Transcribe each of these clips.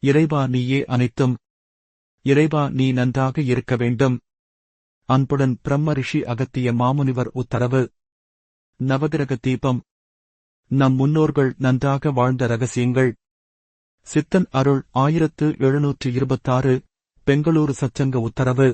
இறைவா நீயே அனைத்தும். இறைவா நீ நன்றாக இருக்க வேண்டும். அன்புடன் பிரம்ம ரிஷி அகத்திய மாமுனிவர் உத்தரவு. நவகிரக தீபம். நம் முன்னோர்கள் நன்றாக வாழ்ந்த ரகசியங்கள். சித்தன் அருள் 1726 பெங்களூரு சச்சங்க உத்தரவு.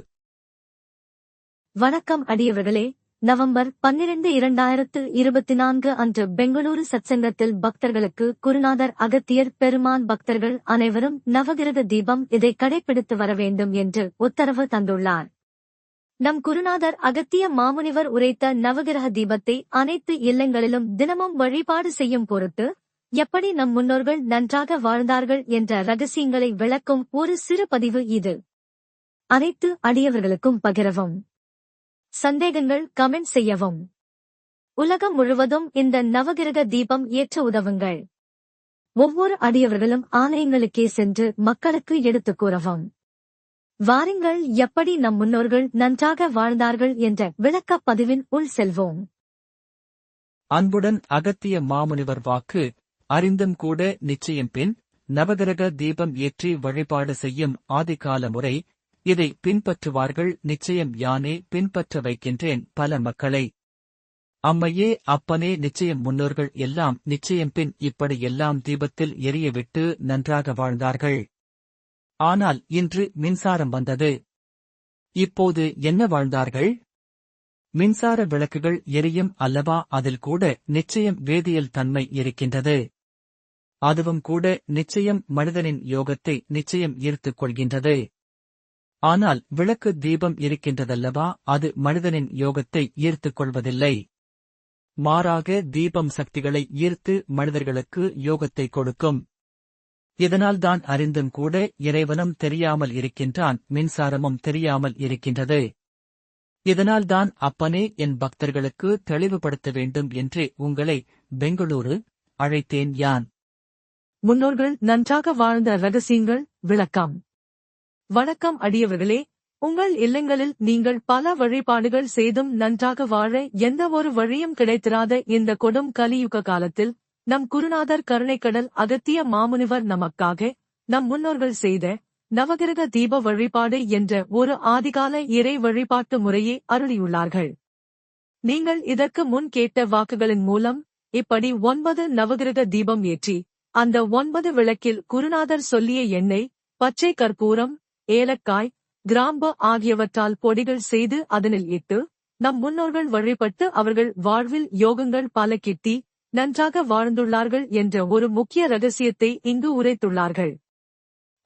வணக்கம் அடியவர்களே. நவம்பர் 12 2024 அன்று பெங்களூரு சத்சங்கத்தில் பக்தர்களுக்கு குருநாதர் அகத்தியர் பெருமான் பக்தர்கள் அனைவரும் நவகிரக தீபம் இதை கடைபிடித்து வர வேண்டும் என்று உத்தரவு தந்துள்ளார். நம் குருநாதர் அகத்திய மாமுனிவர் உரைத்த நவகிரக தீபத்தை அனைத்து இல்லங்களிலும் தினமும் வழிபாடு செய்யும் பொருட்டு எப்படி நம் முன்னோர்கள் நன்றாக வாழ்ந்தார்கள் என்ற ரகசியங்களை விளக்கும் ஒரு சிறு பதிவு இது. அனைத்து அடியவர்களுக்கும் பகிரவும். சந்தேகங்கள் கமெண்ட் செய்யவும். உலகம் முழுவதும் இந்த நவகிரக தீபம் ஏற்ற உதவுங்கள். ஒவ்வொரு அடியவர்களும் ஆலயங்களுக்கே சென்று மக்களுக்கு எடுத்துக் கூறவும். வாருங்கள், எப்படி நம் முன்னோர்கள் நன்றாக வாழ்ந்தார்கள் என்ற விளக்கப் பதிவின் உள் செல்வோம். அன்புடன் அகத்திய மாமுனிவர் வாக்கு. அறிந்தும் கூட நிச்சயம் பின் நவகிரக தீபம் ஏற்றி வழிபாடு செய்யும் ஆதிகால முறை. இதை பின்பற்றுவார்கள் நிச்சயம். யானே பின்பற்ற வைக்கின்றேன் பல மக்களை. அம்மையே அப்பனே நிச்சயம். முன்னோர்கள் எல்லாம் நிச்சயம் பின் இப்படி எல்லாம் தீபத்தில் எரியவிட்டு நன்றாக வாழ்ந்தார்கள். ஆனால் இன்று மின்சாரம் வந்தது. இப்போது என்ன வாழ்ந்தார்கள்? மின்சார விளக்குகள் எரியும் அல்லவா? அதில் கூட நிச்சயம் வேதியியல் தன்மை இருக்கின்றது. அதுவும் கூட நிச்சயம் மனிதனின் யோகத்தை நிச்சயம் ஈர்த்துக் கொள்கின்றது. ஆனால் விளக்கு தீபம் இருக்கின்றதல்லவா, அது மனிதனின் யோகத்தை ஈர்த்துக் கொள்வதில்லை. மாறாக தீபம் சக்திகளை ஈர்த்து மனிதர்களுக்கு யோகத்தை கொடுக்கும். இதனால்தான் அறிந்தும் கூட இறைவனும் தெரியாமல் இருக்கின்றான், மின்சாரமும் தெரியாமல் இருக்கின்றது. இதனால்தான் அப்பனே என் பக்தர்களுக்கு தெளிவுபடுத்த வேண்டும் என்று உங்களை பெங்களூரு அழைத்தேன் யான். முன்னோர்கள் நன்றாக வாழ்ந்த ரகசியங்கள் விளக்கம். வணக்கம் அடியவர்களே. உங்கள் இல்லங்களில் நீங்கள் பல வழிபாடுகள் செய்தும் நன்றாக வாழ எந்த ஒரு வழியும் கிடைத்திராத இந்த கொடும் கலியுக காலத்தில் நம் குருநாதர் கருணைக்கடல் அகத்திய மாமுனிவர் நமக்காக நம் முன்னோர்கள் செய்த நவகிரக தீப வழிபாடு என்ற ஒரு ஆதிகால இறை வழிபாட்டு முறையை அருளியுள்ளார்கள். நீங்கள் இதற்கு முன் கேட்ட வாக்குகளின் மூலம் இப்படி 9 நவகிரக தீபம் ஏற்றி அந்த 9 விளக்கில் குருநாதர் சொல்லிய எண்ணெய், பச்சை கற்பூரம், ஏலக்காய், கிராம்பு ஆகியவற்றால் பொடிகள் செய்து அதனில் இட்டு நம் முன்னோர்கள் வழிபட்டு அவர்கள் வாழ்வில் யோகங்கள் பல கிட்டி நன்றாக வாழ்ந்துள்ளார்கள் என்ற ஒரு முக்கிய ரகசியத்தை இங்கு உரைத்துள்ளார்கள்.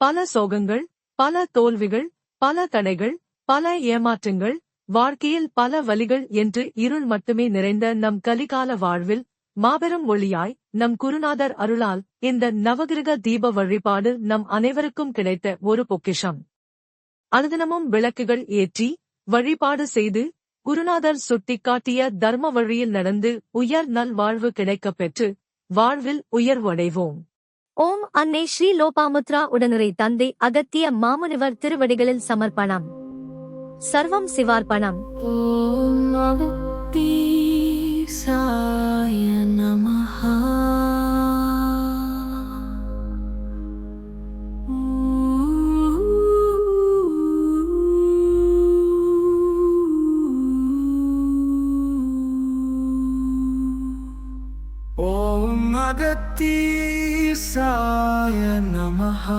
பல சோகங்கள், பல தோல்விகள், பல தடைகள், பல ஏமாற்றங்கள், வாழ்க்கையில் பல வலிகள் என்று இருள் மட்டுமே நிறைந்த நம் கலிகால வாழ்வில் மாபெரும் ஒளியாய் நம் குருநாதர் அருளால் இந்த நவகிரக தீப வழிபாடு நம் அனைவருக்கும் கிடைத்த ஒரு பொக்கிஷம். அனுதினமும் விளக்குகள் ஏற்றி வழிபாடு செய்து குருநாதர் சுட்டிக்காட்டிய தர்ம வழியில் நடந்து உயர் நல் வாழ்வு கிடைக்கப் பெற்று வாழ்வில் உயர்வடைவோம். ஓம் அன்னை ஸ்ரீ லோபாமுத்ரா உடனுரை தந்தை அகத்திய மாமுனிவர் திருவடிகளில் சமர்ப்பணம். சர்வம் சிவார்ப்பணம். ஓம் அகத்தீசாய நமஹ. Om Agati Saya Namaha.